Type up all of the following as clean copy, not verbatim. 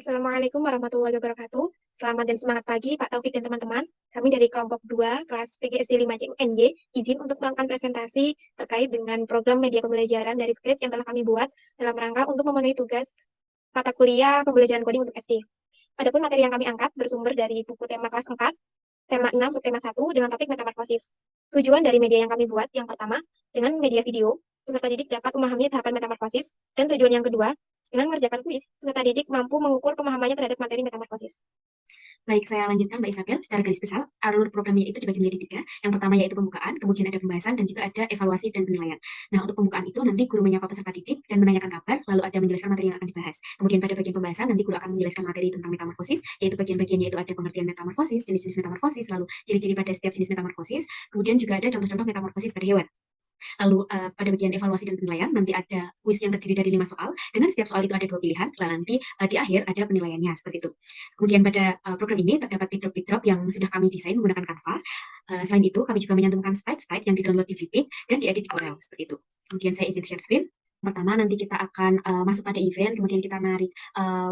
Assalamualaikum warahmatullahi wabarakatuh. Selamat dan semangat pagi Pak Taufik dan teman-teman. Kami dari kelompok 2 kelas PGSD 5C UNY izin untuk melakukan presentasi terkait dengan program media pembelajaran dari script yang telah kami buat dalam rangka untuk memenuhi tugas mata kuliah pembelajaran coding untuk SD. Adapun materi yang kami angkat bersumber dari buku tema kelas 4, tema 6, subtema 1 dengan topik metamorfosis. Tujuan dari media yang kami buat yang pertama, dengan media video, peserta didik dapat memahami tahapan metamorfosis, dan tujuan yang kedua, dengan mengerjakan kuis, peserta didik mampu mengukur pemahamannya terhadap materi metamorfosis. Baik, saya lanjutkan Mbak Isabel. Secara garis besar, alur programnya itu dibagi menjadi 3. Yang pertama yaitu pembukaan, kemudian ada pembahasan, dan juga ada evaluasi dan penilaian. Nah, untuk pembukaan itu nanti guru menyapa peserta didik dan menanyakan kabar, lalu ada menjelaskan materi yang akan dibahas. Kemudian pada bagian pembahasan, nanti guru akan menjelaskan materi tentang metamorfosis, yaitu bagian-bagiannya itu ada pengertian metamorfosis, jenis-jenis metamorfosis, lalu ciri-ciri pada setiap jenis metamorfosis, kemudian juga ada contoh-contoh metamorfosis pada hewan. Lalu pada bagian evaluasi dan penilaian nanti ada kuis yang terdiri dari 5 soal. Dengan setiap soal itu ada 2 pilihan. Lalu nanti di akhir ada penilaiannya seperti itu. Kemudian pada program ini terdapat backdrop yang sudah kami desain menggunakan Canva. Selain itu kami juga menyantumkan slide-slide yang di-download di Flipit dan diedit di Corel seperti itu. Kemudian saya izin share screen. Pertama nanti kita akan masuk pada event, kemudian kita narik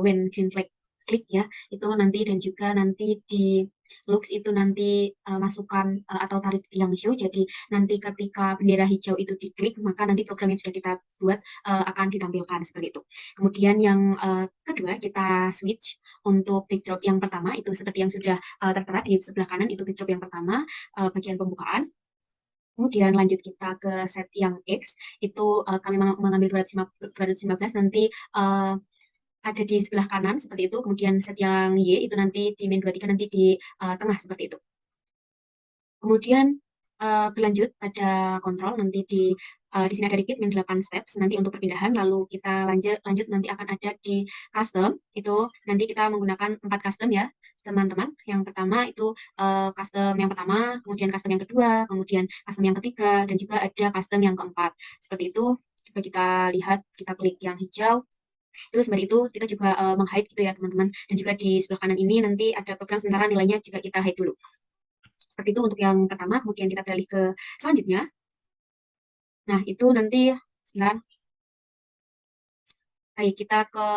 when green flag klik ya, itu nanti dan juga nanti di looks itu nanti masukkan atau tarik yang hijau, jadi nanti ketika bendera hijau itu diklik, maka nanti program yang sudah kita buat akan ditampilkan seperti itu. Kemudian yang kedua, kita switch untuk backdrop yang pertama, itu seperti yang sudah tertera di sebelah kanan, itu backdrop yang pertama, bagian pembukaan. Kemudian lanjut kita ke set yang X, itu kami mengambil 215, nanti ada di sebelah kanan seperti itu. Kemudian set yang Y itu nanti di min 23, nanti di tengah seperti itu. Kemudian berlanjut pada kontrol, nanti di sini ada repeat min 8 steps nanti untuk perpindahan. Lalu kita lanjut nanti akan ada di custom, itu nanti kita menggunakan 4 custom ya teman-teman. Yang pertama itu custom yang pertama, kemudian custom yang kedua, kemudian custom yang ketiga, dan juga ada custom yang keempat seperti itu. Coba kita lihat, kita klik yang hijau. Itu seperti itu, kita juga meng-hide gitu ya teman-teman. Dan juga di sebelah kanan ini nanti ada program sementara, nilainya juga kita hide dulu. Seperti itu untuk yang pertama, kemudian kita beralih ke selanjutnya. Nah, itu nanti, sebentar. Baik, kita ke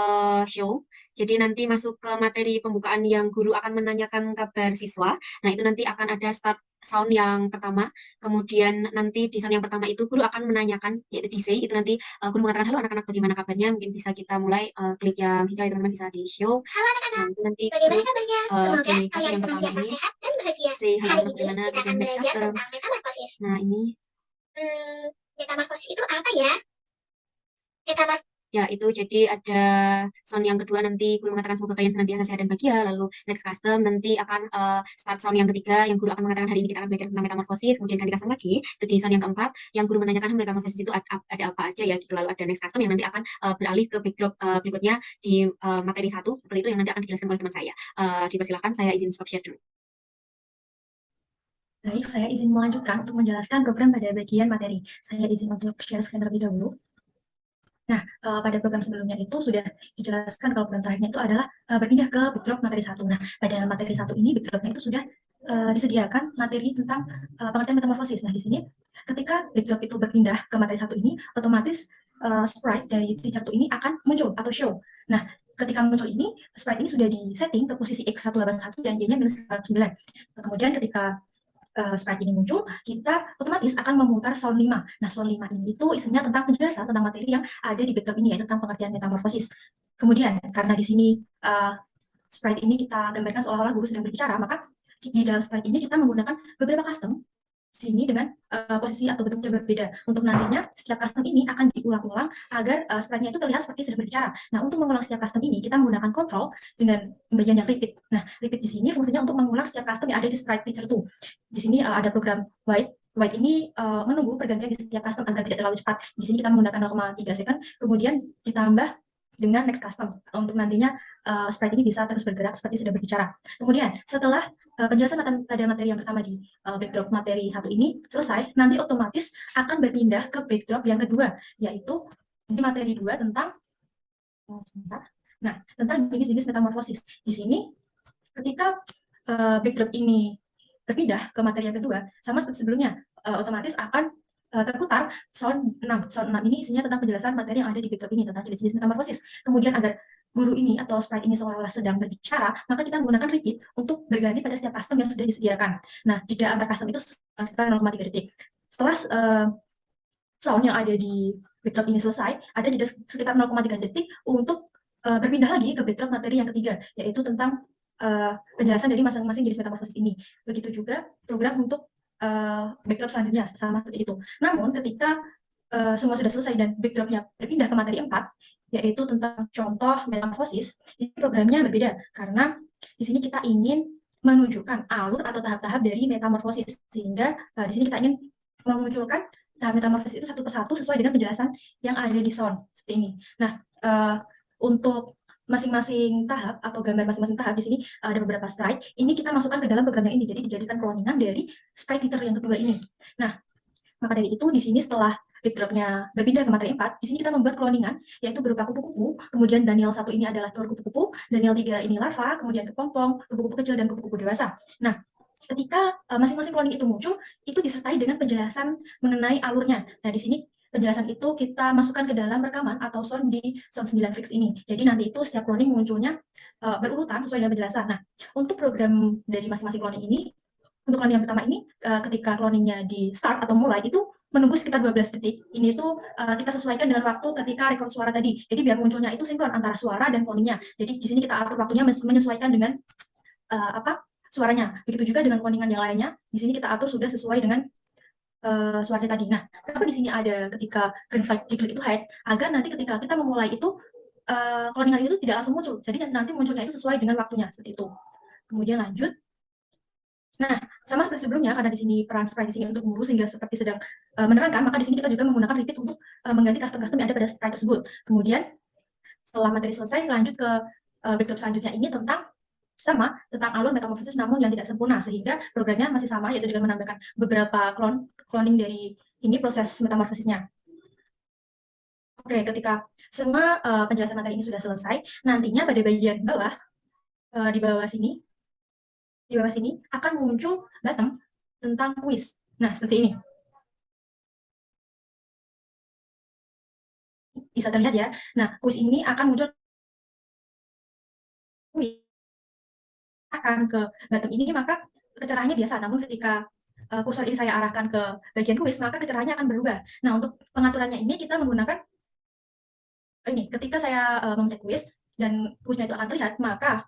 show. Jadi nanti masuk ke materi pembukaan yang guru akan menanyakan kabar siswa. Nah, itu nanti akan ada start sound yang pertama. Kemudian nanti di sound yang pertama itu guru akan menanyakan, yaitu di say, itu nanti guru mengatakan, halo anak-anak, bagaimana kabarnya? Mungkin bisa kita mulai klik yang hijau, teman-teman bisa di show. Halo anak-anak, nah, itu nanti bagaimana kabarnya? Semoga di kalian custom yang pertama senantiasa ini, sehat dan bahagia. say, halo Hari anak, ini bagaimana? kita akan Kemudian next belajar custom. tentang metamorfosis. Nah, ini. Metamorfosis itu apa ya? Metamorfosis Ya, itu jadi ada sound yang kedua nanti guru mengatakan semoga kalian senantiasa sehat dan bahagia. Lalu next custom nanti akan start sound yang ketiga yang guru akan mengatakan hari ini kita akan belajar tentang metamorfosis. Kemudian ganti custom lagi, itu di sound yang keempat yang guru menanyakan metamorfosis itu ada apa aja ya gitu. Lalu ada next custom yang nanti akan beralih ke backdrop berikutnya di materi 1 seperti itu yang nanti akan dijelaskan oleh teman saya. Dipersilakan, saya izin stop share dulu. Baik, saya izin melanjutkan untuk menjelaskan program pada bagian materi. Saya izin untuk share screen terlebih dahulu. Nah, pada program sebelumnya itu sudah dijelaskan kalau program terakhirnya itu adalah berpindah ke backdrop materi 1. Nah, pada materi 1 ini backdropnya itu sudah disediakan materi tentang pengertian metamorfosis. Nah, di sini ketika backdrop itu berpindah ke materi 1 ini, otomatis sprite dari teacher 2 ini akan muncul atau show. Nah, ketika muncul ini, sprite ini sudah disetting ke posisi X181 dan Y-nya -9. Kemudian ketika sprite ini muncul, kita otomatis akan memutar sound 5. Nah, sound 5 ini itu isinya tentang penjelasan tentang materi yang ada di backdrop ini, yaitu tentang pengertian metamorfosis. Kemudian, karena di sini sprite ini kita gambarkan seolah-olah guru sedang berbicara, maka di dalam sprite ini kita menggunakan beberapa custom sini dengan posisi atau bentuk yang berbeda. Untuk nantinya, setiap custom ini akan diulang-ulang agar sprite-nya itu terlihat seperti sedang berbicara. Nah, untuk mengulang setiap custom ini, kita menggunakan control dengan bagian yang repeat. Nah, repeat di sini fungsinya untuk mengulang setiap custom yang ada di sprite teacher 2. Di sini ada program wait. Wait ini menunggu pergantian di setiap custom agar tidak terlalu cepat. Di sini kita menggunakan 0,3 second, kemudian ditambah dengan next custom untuk nantinya sprite ini bisa terus bergerak seperti sudah berbicara. Kemudian setelah penjelasan pada materi yang pertama di backdrop materi 1 ini selesai, nanti otomatis akan berpindah ke backdrop yang kedua, yaitu di materi 2 tentang tentang jenis-jenis metamorfosis. Di sini ketika backdrop ini berpindah ke materi yang kedua, sama seperti sebelumnya, otomatis akan terputar sound 6. Sound 6 ini isinya tentang penjelasan materi yang ada di backdrop ini tentang jenis-jenis metamorfosis. Kemudian agar guru ini atau sprite ini seolah-olah sedang berbicara, maka kita menggunakan repeat untuk berganti pada setiap custom yang sudah disediakan. Nah, jika antar custom itu sekitar 0,3 detik. Setelah sound yang ada di backdrop ini selesai, ada jeda sekitar 0,3 detik untuk berpindah lagi ke backdrop materi yang ketiga, yaitu tentang penjelasan dari masing-masing jenis metamorfosis ini. Begitu juga program untuk backdrop selanjutnya, sama seperti itu. Namun, ketika semua sudah selesai dan backdropnya berpindah ke materi 4, yaitu tentang contoh metamorfosis, ini programnya berbeda, karena di sini kita ingin menunjukkan alur atau tahap-tahap dari metamorfosis, sehingga di sini kita ingin memunculkan tahap metamorfosis itu satu persatu sesuai dengan penjelasan yang ada di sound, seperti ini. Nah, untuk masing-masing tahap atau gambar masing-masing tahap di sini ada beberapa sprite. Ini kita masukkan ke dalam programnya ini, jadi dijadikan cloningan dari sprite teacher yang kedua ini. Nah, maka dari itu di sini setelah backdropnya berpindah ke materi 4, di sini kita membuat cloningan, yaitu berupa kupu-kupu, kemudian Daniel 1 ini adalah telur kupu-kupu, Daniel 3 ini larva, kemudian kepompong, kupu-kupu kecil, dan kupu-kupu dewasa. Nah, ketika masing-masing cloning itu muncul, itu disertai dengan penjelasan mengenai alurnya. Nah, di sini penjelasan itu kita masukkan ke dalam rekaman atau sound di sound 9 fix ini. Jadi nanti itu setiap cloning munculnya berurutan sesuai dengan penjelasan. Nah, untuk program dari masing-masing cloning ini, untuk cloning yang pertama ini, ketika cloningnya di start atau mulai, itu menunggu sekitar 12 detik. Ini itu kita sesuaikan dengan waktu ketika record suara tadi. Jadi biar munculnya itu sinkron antara suara dan cloningnya. Jadi di sini kita atur waktunya menyesuaikan dengan suaranya. Begitu juga dengan cloningan yang lainnya. Di sini kita atur sudah sesuai dengan suaranya tadi. Nah, kenapa di sini ada ketika green flag diklik itu hide, agar nanti ketika kita memulai itu cloningan itu tidak langsung muncul. Jadi nanti munculnya itu sesuai dengan waktunya seperti itu. Kemudian lanjut. Nah, sama seperti sebelumnya, karena di sini peran sprite di sini untuk guru sehingga seperti sedang menerangkan, maka di sini kita juga menggunakan repeat untuk mengganti custom-custom yang ada pada sprite tersebut. Kemudian setelah materi selesai, lanjut ke backdrop selanjutnya ini tentang alur metamorfosis namun yang tidak sempurna, sehingga programnya masih sama, yaitu dengan menambahkan beberapa cloning dari ini proses metamorfosisnya. Oke, ketika semua penjelasan materi ini sudah selesai, nantinya pada bagian bawah, di bawah sini akan muncul button tentang kuis. Nah, seperti ini. Bisa terlihat ya. Nah, kuis ini akan muncul akan ke button ini, maka kecerahannya biasa. Namun ketika kursor ini saya arahkan ke bagian kuis, maka kecerahannya akan berubah. Nah, untuk pengaturannya ini kita menggunakan ini. Ketika saya mengecek kuis dan kuisnya itu akan terlihat, maka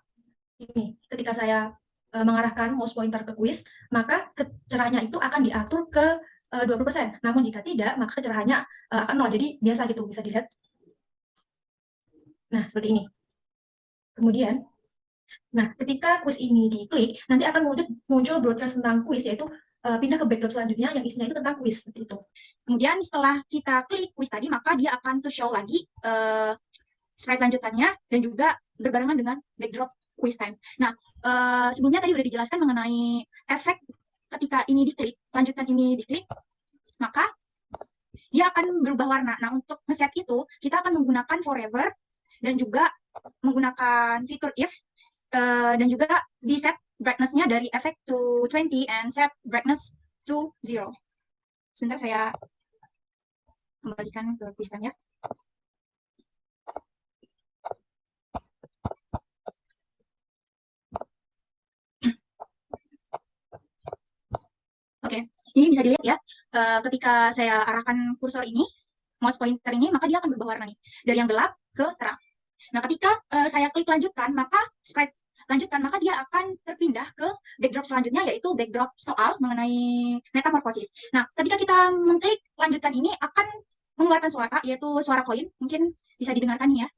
ini ketika saya mengarahkan mouse pointer ke kuis, maka kecerahannya itu akan diatur ke 20%. Namun jika tidak, maka kecerahannya akan 0. Jadi biasa gitu, bisa dilihat. Nah, seperti ini. Kemudian, nah, ketika kuis ini diklik, nanti akan muncul broadcast tentang kuis, yaitu pindah ke backdrop selanjutnya yang isinya itu tentang kuis, seperti itu. Kemudian setelah kita klik kuis tadi, maka dia akan to show lagi sprite lanjutannya dan juga berbarengan dengan backdrop quiz time. Nah, sebelumnya tadi udah dijelaskan mengenai efek ketika ini diklik, lanjutan ini diklik, maka dia akan berubah warna. Nah, untuk ngeset itu, kita akan menggunakan forever dan juga menggunakan fitur if, dan juga di set brightness-nya dari effect to 20 and set brightness to 0. Sebentar saya kembalikan ke quiz time ya. Oke, ini bisa dilihat ya, ketika saya arahkan kursor ini, mouse pointer ini, maka dia akan berubah warna nih, dari yang gelap ke terang. Nah, ketika saya klik lanjutkan, maka sprite lanjutkan, maka dia akan terpindah ke backdrop selanjutnya, yaitu backdrop soal mengenai metamorfosis. Nah, ketika kita mengklik lanjutkan ini akan mengeluarkan suara, yaitu suara koin. Mungkin bisa didengarkan ya.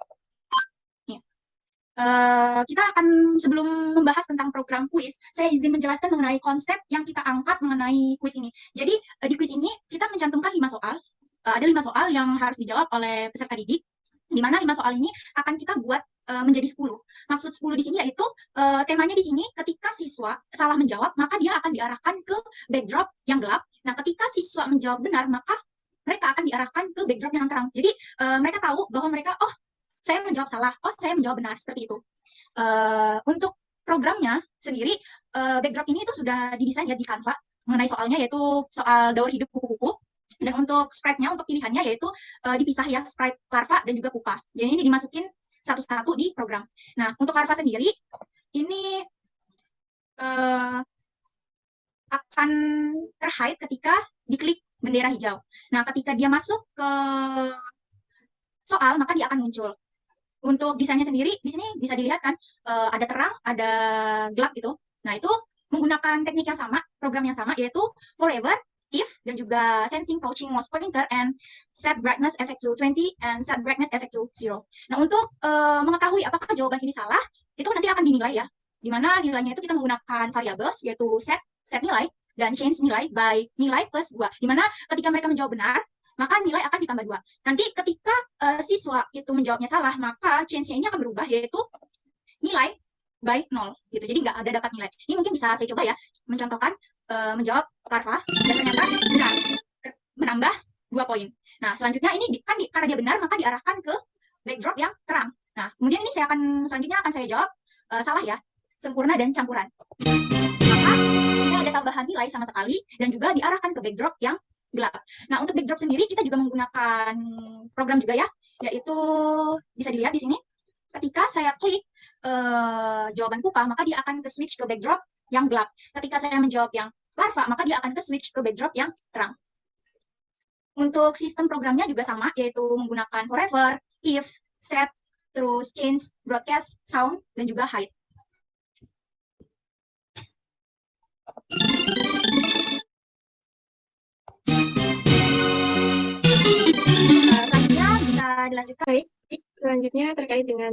Kita akan sebelum membahas tentang program kuis, saya izin menjelaskan mengenai konsep yang kita angkat mengenai kuis ini. Jadi di kuis ini kita mencantumkan 5 soal. Ada 5 soal yang harus dijawab oleh peserta didik, di mana 5 soal ini akan kita buat menjadi 10. Maksud 10 di sini yaitu temanya di sini ketika siswa salah menjawab, maka dia akan diarahkan ke backdrop yang gelap. Nah, ketika siswa menjawab benar, maka mereka akan diarahkan ke backdrop yang terang. Jadi mereka tahu bahwa mereka, oh, saya menjawab salah, oh saya menjawab benar, seperti itu. Untuk programnya sendiri, backdrop ini itu sudah didesain ya di Canva mengenai soalnya, yaitu soal daur hidup kupu-kupu. Dan untuk sprite-nya, untuk pilihannya yaitu dipisah ya, sprite larva dan juga pupa. Jadi ini dimasukin satu-satu di program. Nah, untuk larva sendiri, ini akan terhide ketika diklik bendera hijau. Nah, ketika dia masuk ke soal, maka dia akan muncul. Untuk desainnya sendiri, di sini bisa dilihat kan, ada terang, ada gelap gitu. Nah, itu menggunakan teknik yang sama, program yang sama, yaitu forever, if, dan juga sensing, pouching, mouse pointer, and set brightness effect to 20, and set brightness effect to 0. Nah, untuk mengetahui apakah jawaban ini salah, itu nanti akan dinilai ya. Di mana nilainya itu kita menggunakan variables, yaitu set nilai, dan change nilai by nilai plus 2. Di mana ketika mereka menjawab benar, maka nilai akan ditambah 2. Nanti ketika siswa itu menjawabnya salah, maka change-nya ini akan berubah, yaitu nilai by 0 gitu. Jadi nggak ada dapat nilai. Ini mungkin bisa saya coba ya, mencontohkan menjawab larva dan ternyata benar, menambah 2 poin. Nah, selanjutnya ini kan karena dia benar, maka diarahkan ke backdrop yang terang. Nah, kemudian ini selanjutnya akan saya jawab salah ya, sempurna dan campuran. Maka tidak ada tambahan nilai sama sekali dan juga diarahkan ke backdrop yang gelap. Nah, untuk backdrop sendiri kita juga menggunakan program juga ya, yaitu bisa dilihat di sini. Ketika saya klik jawaban pupa, maka dia akan ke switch ke backdrop yang gelap. Ketika saya menjawab yang larva, maka dia akan ke switch ke backdrop yang terang. Untuk sistem programnya juga sama, yaitu menggunakan forever, if, set, terus change, broadcast, sound, dan juga hide. Selanjutnya bisa dilanjutkan. Baik, selanjutnya terkait dengan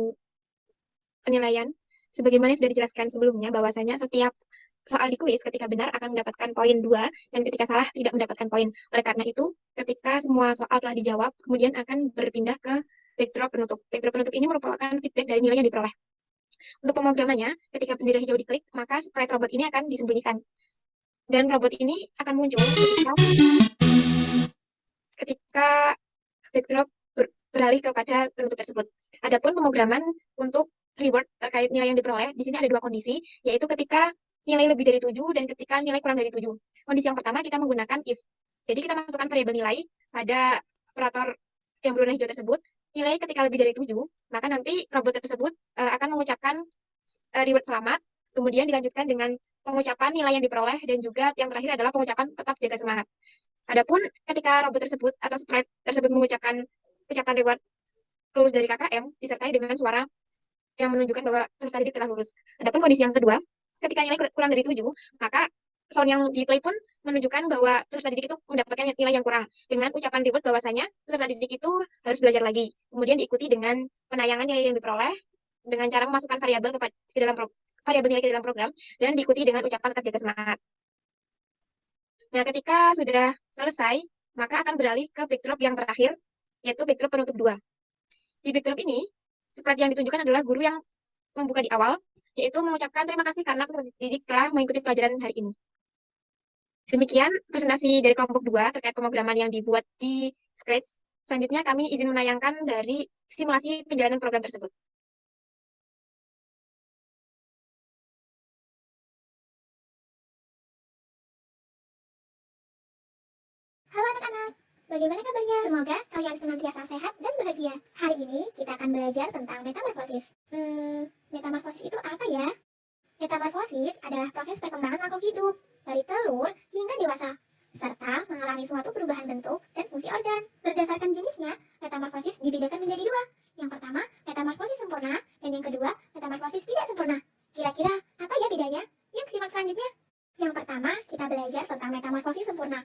penilaian. Sebagaimana yang sudah dijelaskan sebelumnya, bahwasanya setiap soal di kuis ketika benar akan mendapatkan poin 2, dan ketika salah tidak mendapatkan poin. Oleh karena itu, ketika semua soal telah dijawab, kemudian akan berpindah ke backdrop penutup. Backdrop penutup ini merupakan feedback dari nilai yang diperoleh. Untuk pemrogramannya, ketika bendera hijau diklik, maka sprite robot ini akan disembunyikan. Dan robot ini akan muncul ketika backdrop beralih kepada penutup tersebut. Adapun pemrograman untuk reward terkait nilai yang diperoleh, di sini ada 2 kondisi, yaitu ketika nilai lebih dari 7 dan ketika nilai kurang dari 7. Kondisi yang pertama kita menggunakan if. Jadi kita masukkan variabel nilai pada operator yang berwarna hijau tersebut. Nilai ketika lebih dari 7, maka nanti robot tersebut akan mengucapkan reward selamat, kemudian dilanjutkan dengan pengucapan nilai yang diperoleh, dan juga yang terakhir adalah pengucapan tetap jaga semangat. Adapun ketika robot tersebut atau sprite tersebut mengucapkan ucapan reward lulus dari KKM, disertai dengan suara yang menunjukkan bahwa peserta didik telah lulus. Adapun kondisi yang kedua, ketika nilai kurang dari 7, maka sound yang di play pun menunjukkan bahwa peserta didik itu mendapatkan nilai yang kurang, dengan ucapan reward bahwasanya peserta didik itu harus belajar lagi. Kemudian diikuti dengan penayangan nilai yang diperoleh dengan cara memasukkan variabel ke dalam variabel nilai ke dalam program, dan diikuti dengan ucapan tetap jaga semangat. Nah, ketika sudah selesai, maka akan beralih ke backdrop yang terakhir, yaitu backdrop penutup 2. Di backdrop ini, seperti yang ditunjukkan adalah guru yang membuka di awal, yaitu mengucapkan terima kasih karena peserta didik telah mengikuti pelajaran hari ini. Demikian presentasi dari kelompok 2 terkait pemrograman yang dibuat di Scratch. Selanjutnya kami izin menayangkan dari simulasi penjalanan program tersebut. Halo anak-anak, bagaimana kabarnya? Semoga kalian senantiasa sehat dan bahagia. Hari ini kita akan belajar tentang metamorfosis. Metamorfosis itu apa ya? Metamorfosis adalah proses perkembangan makhluk hidup, dari telur hingga dewasa, serta mengalami suatu perubahan bentuk dan fungsi organ. Berdasarkan jenisnya, metamorfosis dibedakan menjadi 2. Yang pertama, metamorfosis sempurna, dan yang kedua, metamorfosis tidak sempurna. Kira-kira apa ya bedanya? Yuk simak selanjutnya. Yang pertama, kita belajar tentang metamorfosis sempurna.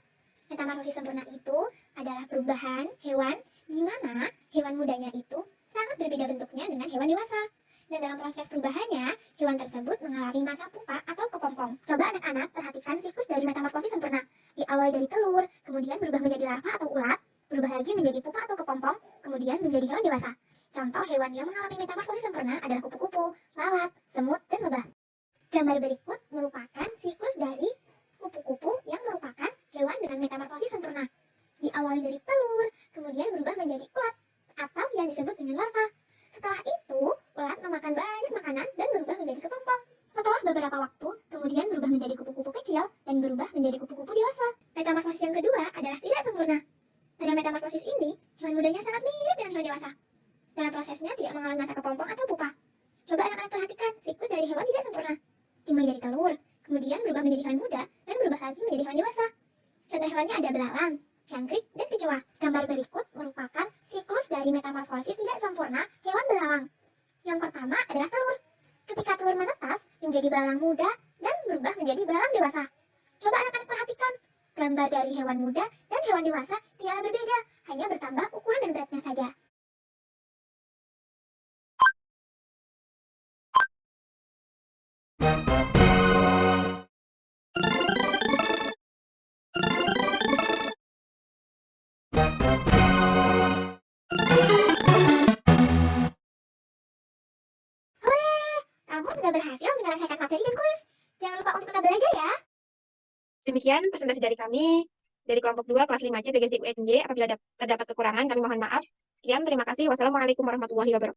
Metamorfosis sempurna itu adalah perubahan hewan di mana hewan mudanya itu sangat berbeda bentuknya dengan hewan dewasa. Dan dalam proses perubahannya, hewan tersebut mengalami masa pupa atau kepompong. Coba anak-anak perhatikan siklus dari metamorfosis sempurna. Diawali dari telur, kemudian berubah menjadi larva atau ulat, berubah lagi menjadi pupa atau kepompong, kemudian menjadi hewan dewasa. Contoh hewan yang mengalami metamorfosis sempurna adalah kupu-kupu, lalat, semut, dan lebah. Gambar berikut merupakan siklus dari kupu-kupu yang merupakan hewan dengan metamorfosis sempurna. Diawali dari telur, kemudian berubah menjadi ulat, atau yang disebut dengan larva. Setelah itu, ulat memakan banyak makanan dan berubah menjadi kepompong. Setelah beberapa waktu, kemudian berubah menjadi kupu-kupu kecil dan berubah menjadi kupu-kupu dewasa. Metamorfosis yang kedua adalah tidak sempurna. Pada metamorfosis ini, hewan mudanya sangat mirip dengan hewan dewasa. Dalam prosesnya tidak mengalami masa kepompong kemudian berubah menjadi hewan muda, dan berubah lagi menjadi hewan dewasa. Contoh hewannya ada belalang, jangkrik, dan kecoa. Gambar berikut merupakan siklus dari metamorfosis tidak sempurna hewan belalang. Yang pertama adalah telur. Ketika telur menetas menjadi belalang muda dan berubah menjadi belalang dewasa. Coba anak-anak perhatikan, gambar dari hewan muda dan hewan dewasa tidaklah berbeda, hanya bertambah ukuran dan beratnya saja. Kamu sudah berhasil menyelesaikan materi dan kuis. Jangan lupa untuk tetap belajar ya. Demikian presentasi dari kami dari kelompok 2 kelas 5C BGSD UNY. Apabila terdapat kekurangan, kami mohon maaf. Sekian, terima kasih. Wassalamualaikum warahmatullahi wabarakatuh.